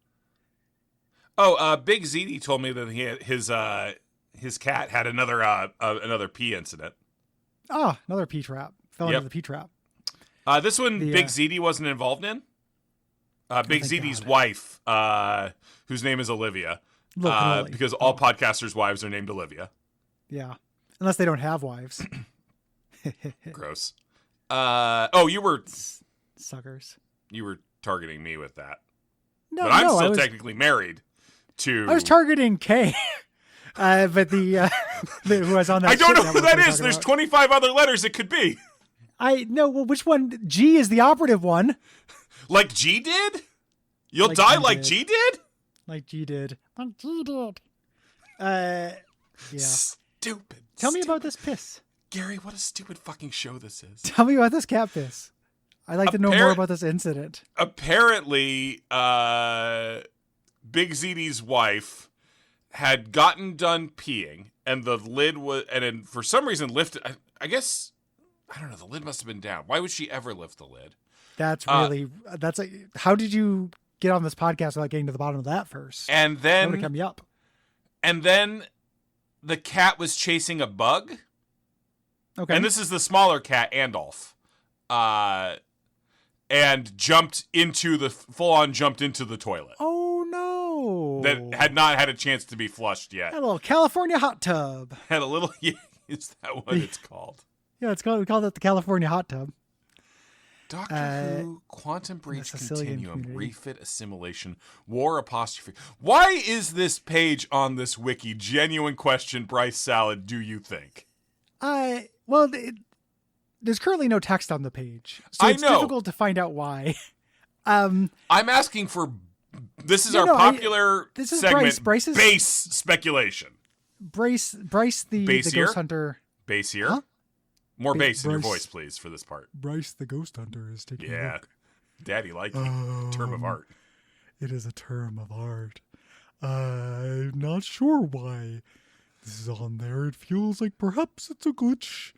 Oh, Big ZD told me that he had his cat had another pee incident. Oh, another pee trap. Fell into the pee trap. This one Big ZD wasn't involved in. Big ZD's wife, whose name is Olivia, because all podcasters' wives are named Olivia. Yeah, unless they don't have wives. Gross. You were suckers. You were targeting me with that. No, but I'm still technically married to. I was targeting Kay, but the who was on that. I don't know who that is. There's 25 other letters it could be. I know. Well, which one? G is the operative one. Like G did? You'll die like G did? Like G did. Like G did. Yeah. Stupid. Tell me about this piss. Gary, what a stupid fucking show this is. Tell me about this cat piss. I'd like to know more about this incident. Apparently, Big ZD's wife had gotten done peeing, and the lid was, and then for some reason lifted. I guess, I don't know, the lid must have been down. Why would she ever lift the lid? That's really, how did you get on this podcast without getting to the bottom of that first? And then, that would have kept me up. And then the cat was chasing a bug. Okay. And this is the smaller cat, Andolph. And jumped into the toilet. Oh no. That had not had a chance to be flushed yet. A little California hot tub. Had a little, is that what it's called? Yeah, we call it the California hot tub. Doctor Who, Quantum Breach Continuum, Refit Assimilation, War Apostrophe. Why is this page on this wiki? Genuine question, Bryce Salad, do you think? Well, there's currently no text on the page, so it's difficult to find out why. I'm asking for This is our popular this is segment, Bryce's base speculation. Bryce, the ghost hunter. Basier? Huh? More bass in your voice, please, for this part. Bryce, the ghost hunter, is taking a look. Daddy liked it. Term of art. It is a term of art. I'm not sure why this is on there. It feels like perhaps it's a glitch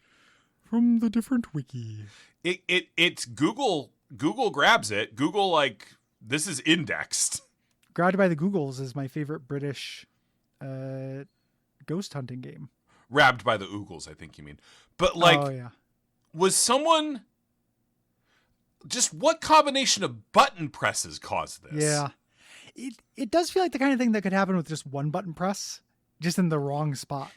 from the different wiki. It's Google grabs it. Google, like, this is indexed. Grabbed by the Googles is my favorite British ghost hunting game. Grabbed by the oogles, I think you mean. But, like, was someone... Just what combination of button presses caused this? Yeah. It does feel like the kind of thing that could happen with just one button press, just in the wrong spot.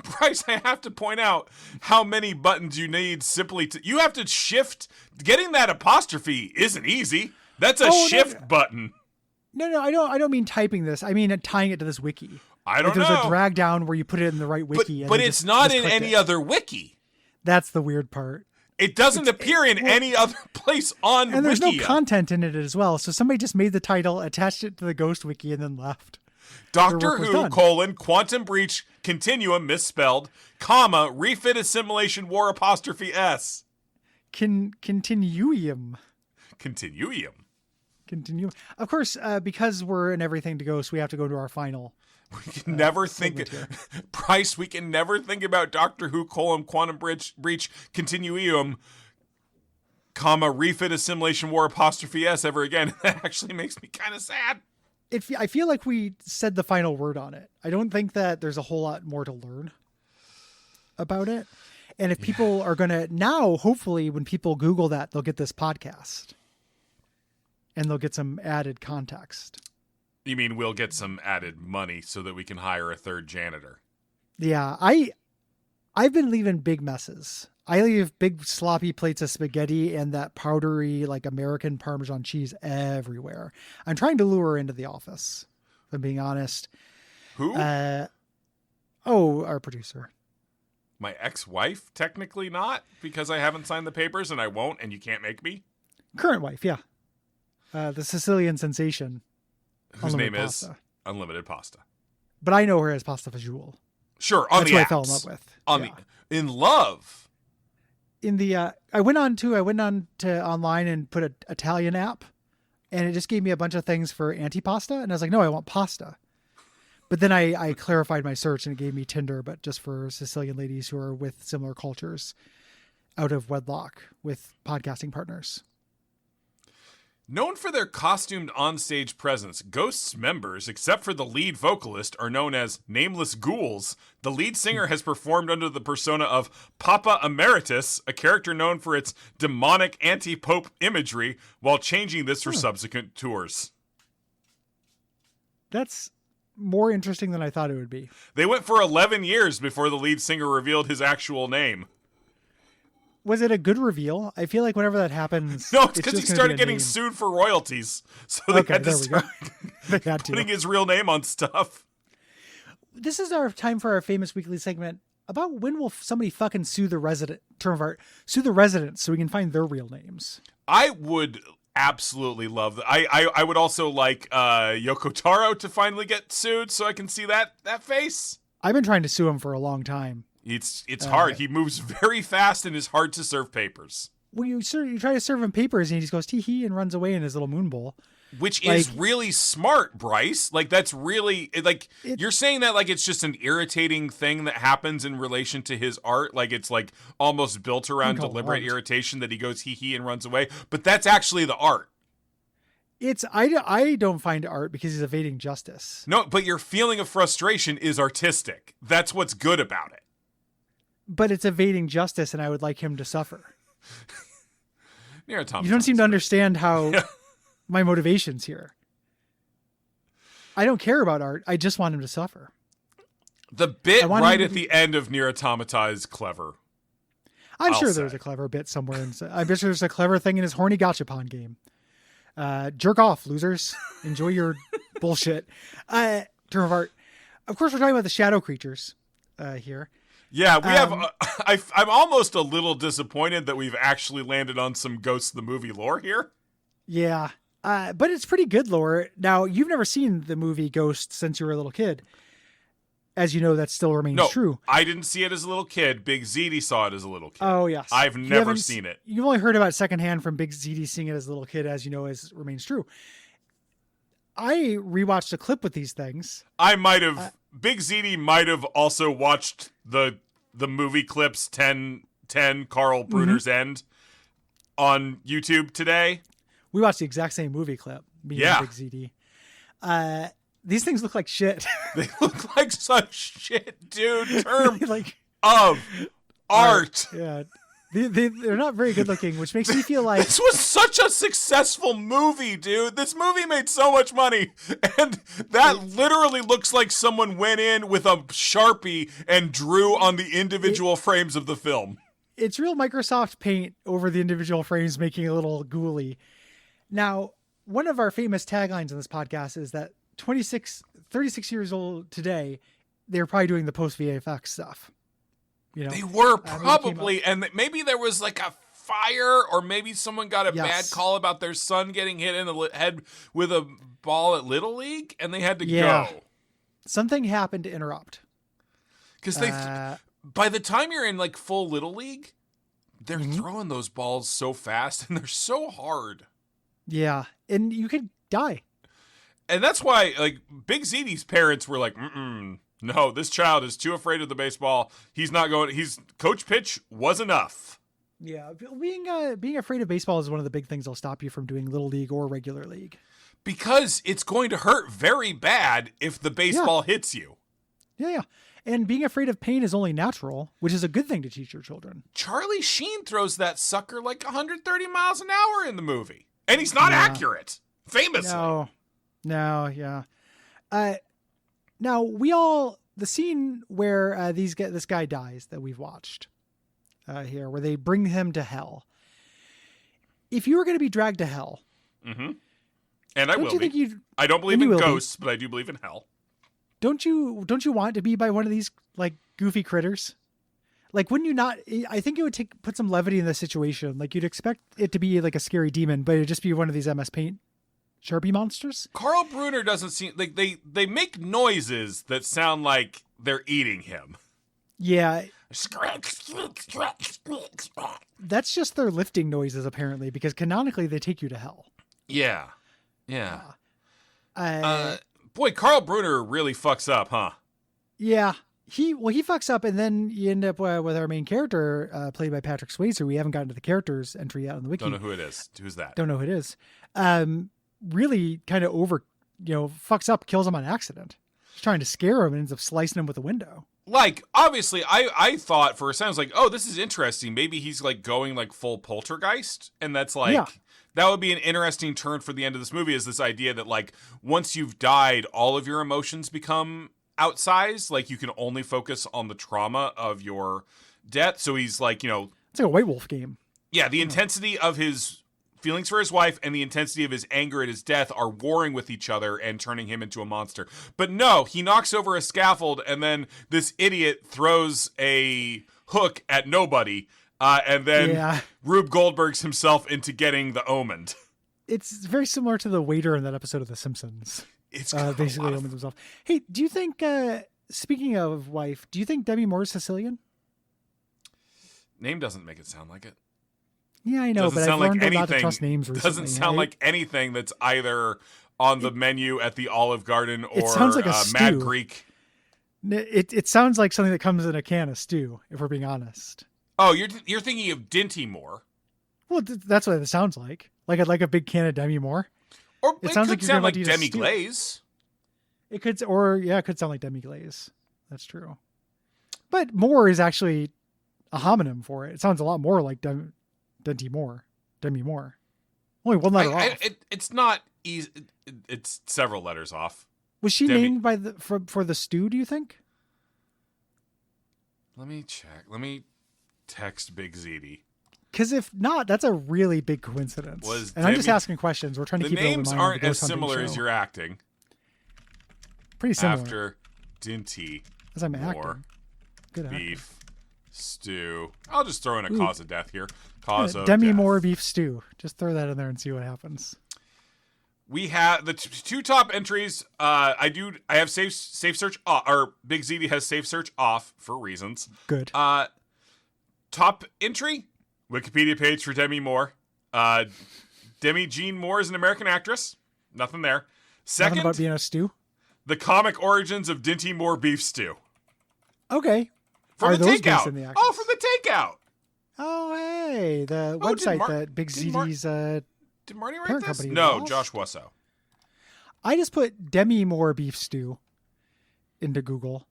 Bryce, I have to point out how many buttons you need simply to... You have to shift... Getting that apostrophe isn't easy. That's a shift button. No, I don't mean typing this. I mean tying it to this wiki. I don't know. There's a drag down where you put it in the right wiki. But it's not in any other wiki. That's the weird part. It doesn't appear in any other place on Wikia. And there's no content in it as well. So somebody just made the title, attached it to the Ghost Wiki, and then left. Doctor Who, Quantum Breach, Continuum, misspelled, comma, refit assimilation war apostrophe S. Continuum. Of course, because we're in Everything to Ghost, we have to go to our final. We can never think, Bryce, we can never think about Doctor Who, Quantum Breach, Continuum, comma, refit assimilation war apostrophe S ever again. That actually makes me kind of sad. I feel like we said the final word on it. I don't think that there's a whole lot more to learn about it. And if people are going to now, hopefully when people Google that, they'll get this podcast and they'll get some added context. You mean we'll get some added money so that we can hire a third janitor? Yeah, I've been leaving big messes. I leave big sloppy plates of spaghetti and that powdery, like American Parmesan cheese everywhere. I'm trying to lure her into the office, if I'm being honest. Who? Our producer. My ex-wife? Technically not, because I haven't signed the papers and I won't, and you can't make me? Current wife, yeah. The Sicilian sensation. Whose name is Unlimited Pasta. But I know her as Pasta Fajoule. Sure, on That's the apps. I fell in love with. In love. In the I went on to online and put an Italian app, and it just gave me a bunch of things for antipasta, and I was like, no, I want pasta. But then I clarified my search and it gave me Tinder, but just for Sicilian ladies who are with similar cultures out of wedlock with podcasting partners. Known for their costumed onstage presence, Ghost's members, except for the lead vocalist, are known as nameless ghouls. The lead singer has performed under the persona of Papa Emeritus, a character known for its demonic anti-pope imagery, while changing this for subsequent tours. That's more interesting than I thought it would be. They went for 11 years before the lead singer revealed his actual name. Was it a good reveal? I feel like whenever that happens... No, it's because he started getting sued for royalties. So they had to start putting his real name on stuff. This is our time for our famous weekly segment about when will somebody fucking sue the residents so we can find their real names. I would absolutely love that. I would also like Yoko Taro to finally get sued so I can see that face. I've been trying to sue him for a long time. It's hard. He moves very fast and is hard to serve papers. Well, you try to serve him papers and he just goes tee-hee and runs away in his little moon bowl. Which is really smart, Bryce. Like, that's really, like, you're saying that like it's just an irritating thing that happens in relation to his art. Like, it's like almost built around deliberate irritation that he goes hee-hee and runs away. But that's actually the art. I don't find art because he's evading justice. No, but your feeling of frustration is artistic. That's what's good about it. But it's evading justice, and I would like him to suffer. You don't seem to understand how my motivation's here. I don't care about art. I just want him to suffer. The bit right at the end of Nier Automata is clever. I'm sure there's a clever bit somewhere. I'm sure there's a clever thing in his horny gachapon game. Jerk off, losers. Enjoy your bullshit. Term of art. Of course, we're talking about the shadow creatures here. Yeah, we have. I'm almost a little disappointed that we've actually landed on some Ghosts of the Movie lore here. Yeah, But it's pretty good lore. Now, you've never seen the movie Ghost since you were a little kid. As you know, that still remains true. I didn't see it as a little kid. Big ZD saw it as a little kid. Oh, yes. I've never seen it. You've only heard about it secondhand from Big ZD seeing it as a little kid, as you know, as remains true. I rewatched a clip with these things. I might have... Big ZD might have also watched the movie clips 10 Carl Bruner's End on YouTube today. We watched the exact same movie clip. Me and Big ZD. These things look like shit. They look like such shit, dude. Term like of art. Yeah. They're not very good looking, which makes me feel like... This was such a successful movie, dude. This movie made so much money. And that literally looks like someone went in with a Sharpie and drew on the individual frames of the film. It's real Microsoft Paint over the individual frames, making it a little ghouly. Now, one of our famous taglines in this podcast is that 36 years old today, they're probably doing the post-VFX stuff. You know, they were probably, and maybe there was like a fire, or maybe someone got a bad call about their son getting hit in the head with a ball at Little League, and they had to go. Something happened to interrupt. Because by the time you're in like full Little League, they're throwing those balls so fast, and they're so hard. Yeah, and you could die. And that's why, like, Big ZD's parents were like, no, this child is too afraid of the baseball. He's not going. Coach pitch was enough. Yeah, being afraid of baseball is one of the big things that'll stop you from doing Little League or regular league. Because it's going to hurt very bad if the baseball hits you. Yeah. And being afraid of pain is only natural, which is a good thing to teach your children. Charlie Sheen throws that sucker like 130 miles an hour in the movie. And he's not accurate, famously. No, yeah. Now, the scene where this guy dies that we've watched here, where they bring him to hell. If you were going to be dragged to hell. And I will be. I don't believe in ghosts, but I do believe in hell. Don't you want to be by one of these like goofy critters? Like, wouldn't you not? I think it would put some levity in the situation. Like, you'd expect it to be like a scary demon, but it'd just be one of these MS Paint Sharpie monsters. Carl Bruner doesn't seem like they make noises that sound like they're eating him. Yeah. That's just their lifting noises, apparently, because canonically they take you to hell. Yeah. Boy, Carl Bruner really fucks up, huh? Yeah. He fucks up, and then you end up with our main character, played by Patrick Swayze. We haven't gotten to the characters entry yet on the wiki. Don't know who it is. Who's that? Don't know who it is. Really kind of fucks up, kills him on accident. He's trying to scare him and ends up slicing him with a window. Like, obviously, I thought for a second, I was like, oh, this is interesting. Maybe he's like going like full poltergeist. And that's like, that would be an interesting turn for the end of this movie, is this idea that like, once you've died, all of your emotions become outsized. Like, you can only focus on the trauma of your death. So he's like, it's like a White Wolf game. Yeah, the intensity of his feelings for his wife and the intensity of his anger at his death are warring with each other and turning him into a monster. But no, he knocks over a scaffold, and then this idiot throws a hook at nobody, and then Rube Goldberg's himself into getting the omened. It's very similar to the waiter in that episode of The Simpsons. It's basically omened himself. Hey, do you think, speaking of wife, do you think Demi Moore is Sicilian? Name doesn't make it sound like it. Yeah, I know, but I've learned not to trust names recently. Doesn't sound like anything that's either on the menu at the Olive Garden or it sounds like a Mad Greek. It sounds like something that comes in a can of stew, if we're being honest. Oh, you're thinking of Dinty Moore. Well, that's what it sounds like. Like a big can of Demi Moore. Or it sounds like Demi Glaze. It could sound like Demi Glaze. That's true. But Moore is actually a homonym for it. It sounds a lot more like Demi Moore. Only one letter off. It's not easy. It's several letters off. Was she named for the stew, do you think? Let me check. Let me text Big ZD. Because if not, that's a really big coincidence. I'm just asking questions. We're trying to keep it open. The names aren't as similar as you're acting. Pretty similar. After Dinty as I'm Moore, acting. Good beef stew. I'll just throw in a cause of death here. Cause of Demi death. Moore beef stew. Just throw that in there and see what happens. we have the two top entries. I have safe search or Big ZD has safe search off for reasons. Good. Top entry, Wikipedia page for Demi Moore. Demi Jean Moore is an American actress. Nothing there. Second, nothing about being a stew. The comic origins of Dinty Moore beef stew. Okay. From Are the those takeout. based in the actress? Oh, from the takeout. Oh, hey, the website that Big ZD's did Marty write parent this? company No, lost? Josh Wusso. I just put Demi Moore beef stew into Google,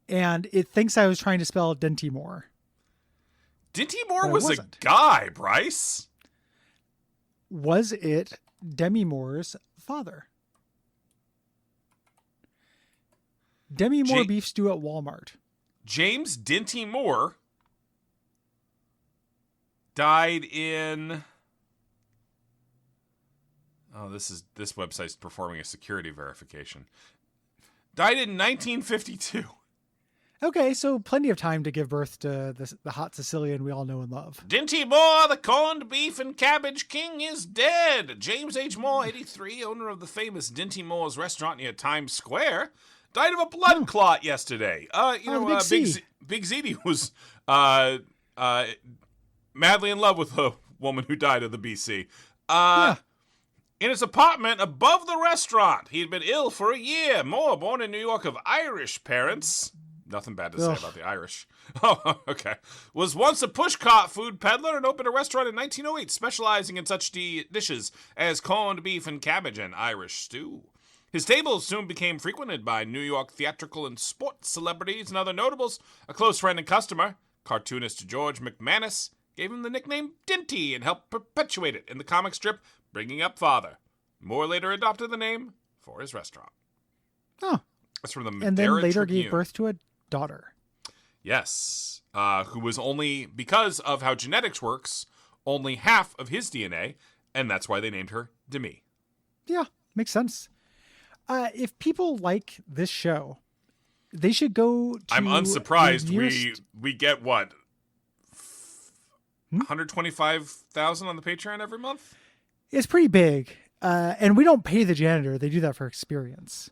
and it thinks I was trying to spell Dinty Moore. Dinty Moore But it was a wasn't. guy, Bryce. Was it Demi Moore's father? Demi Moore beef stew at Walmart. James Dinty Moore died in... Oh, this website's performing a security verification. Died in 1952. Okay, so plenty of time to give birth to the hot Sicilian we all know and love. Dinty Moore, the corned beef and cabbage king, is dead. James H. Moore, 83, owner of the famous Dinty Moore's restaurant near Times Square, died of a blood clot yesterday. Big ZD was madly in love with a woman who died of the BC. In his apartment above the restaurant. He had been ill for a year. Moore, born in New York of Irish parents. Nothing bad to say about the Irish. Oh, okay. Was once a pushcart food peddler and opened a restaurant in 1908 specializing in such dishes as corned beef and cabbage and Irish stew. His tables soon became frequented by New York theatrical and sports celebrities and other notables. A close friend and customer, cartoonist George McManus, gave him the nickname Dinty and helped perpetuate it in the comic strip Bringing Up Father. Moore later adopted the name for his restaurant. Oh. That's from the Madera And then later Tribune. gave birth to a daughter. Yes. Who was only, because of how genetics works, only half of his DNA, and that's why they named her Demi. Yeah, makes sense. If people like this show, they should go to... I'm unsurprised. the nearest... We get, what, 125,000 on the Patreon every month? It's pretty big. And we don't pay the janitor. They do that for experience.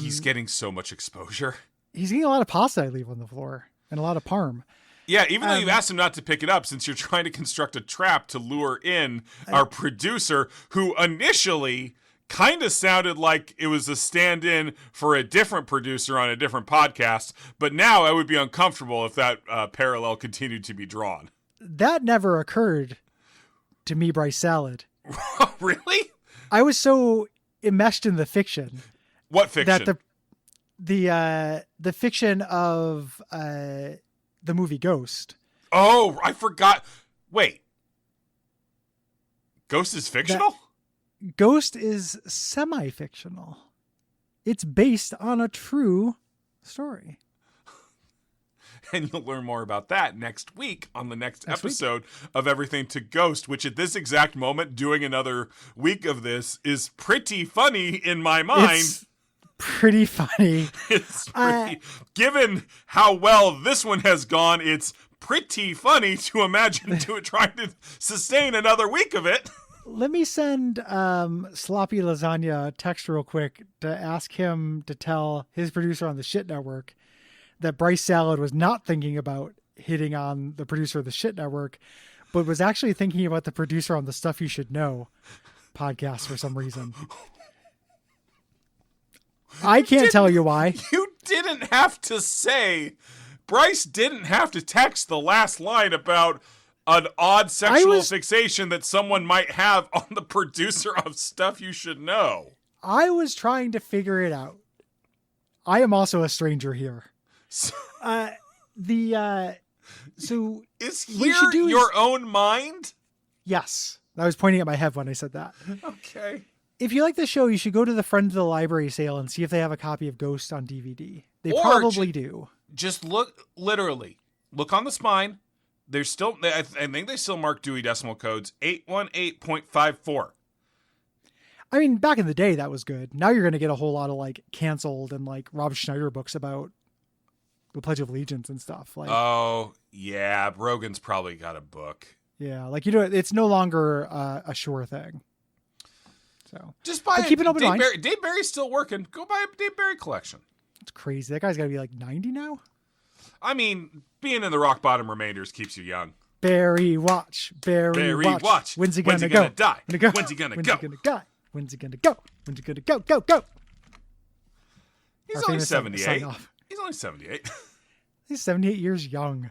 He's getting so much exposure. He's getting a lot of pasta I leave on the floor and a lot of parm. Yeah, even though you've asked him not to pick it up since you're trying to construct a trap to lure in our producer, who initially kind of sounded like it was a stand-in for a different producer on a different podcast, but now I would be uncomfortable if that parallel continued to be drawn. That never occurred to me, Bryce Salad. Really? I was so enmeshed in the fiction. What fiction? That the fiction of the movie Ghost. Oh, I forgot. Wait. Ghost is fictional? Ghost is semi-fictional. It's based on a true story. And you'll learn more about that next week on the next episode of Everything to Ghost, which at this exact moment, doing another week of this, is pretty funny in my mind. It's pretty funny. It's pretty, given how well this one has gone, it's pretty funny to imagine trying to sustain another week of it. Let me send Sloppy Lasagna a text real quick to ask him to tell his producer on the Shit Network that Bryce Salad was not thinking about hitting on the producer of the Shit Network, but was actually thinking about the producer on the Stuff You Should Know podcast for some reason. I can't tell you why. You didn't have to say. Bryce didn't have to text the last line about an odd sexual fixation that someone might have on the producer of Stuff You Should Know. I was trying to figure it out. I am also a stranger here. So, is here your own mind? Yes. I was pointing at my head when I said that. Okay. If you like the show, you should go to the Friends of the Library sale and see if they have a copy of Ghost on DVD. They probably do. Just look on the spine. There's still, I think they still mark Dewey Decimal Codes 818.54. I mean, back in the day, that was good. Now you're going to get a whole lot of like canceled and like Rob Schneider books about the Pledge of Allegiance and stuff. Like, oh yeah, Rogan's probably got a book. Yeah, like it's no longer a sure thing. So just buy keep an open Dave mind. Barry. Dave Barry's still working. Go buy a Dave Barry collection. It's crazy. That guy's got to be like 90 now. I mean, being in the rock bottom remainders keeps you young. Barry watch. Barry watch. When's he gonna go? Die? When's he gonna go? When's he gonna When's go? he gonna die? When's he gonna go? When's he gonna go? Go, go. He's Our only famous 78. sign off. He's only 78. He's 78 years young.